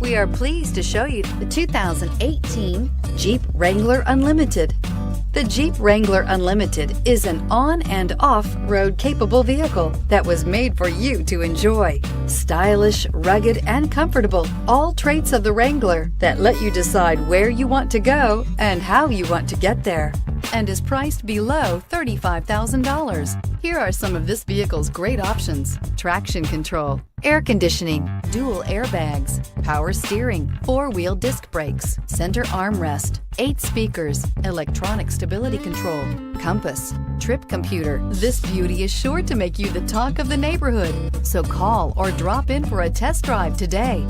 We are pleased to show you the 2018 Jeep Wrangler Unlimited. The Jeep Wrangler Unlimited is an on- and off-road capable vehicle that was made for you to enjoy. Stylish, rugged, and comfortable, all traits of the Wrangler that let you decide where you want to go and how you want to get there, and is priced below $35,000. Here are some of this vehicle's great options: traction control, air conditioning, dual airbags, power steering, four-wheel disc brakes, center armrest, 8 speakers, electronic stability control, compass, trip computer. This beauty is sure to make you the talk of the neighborhood. So call or drop in for a test drive today.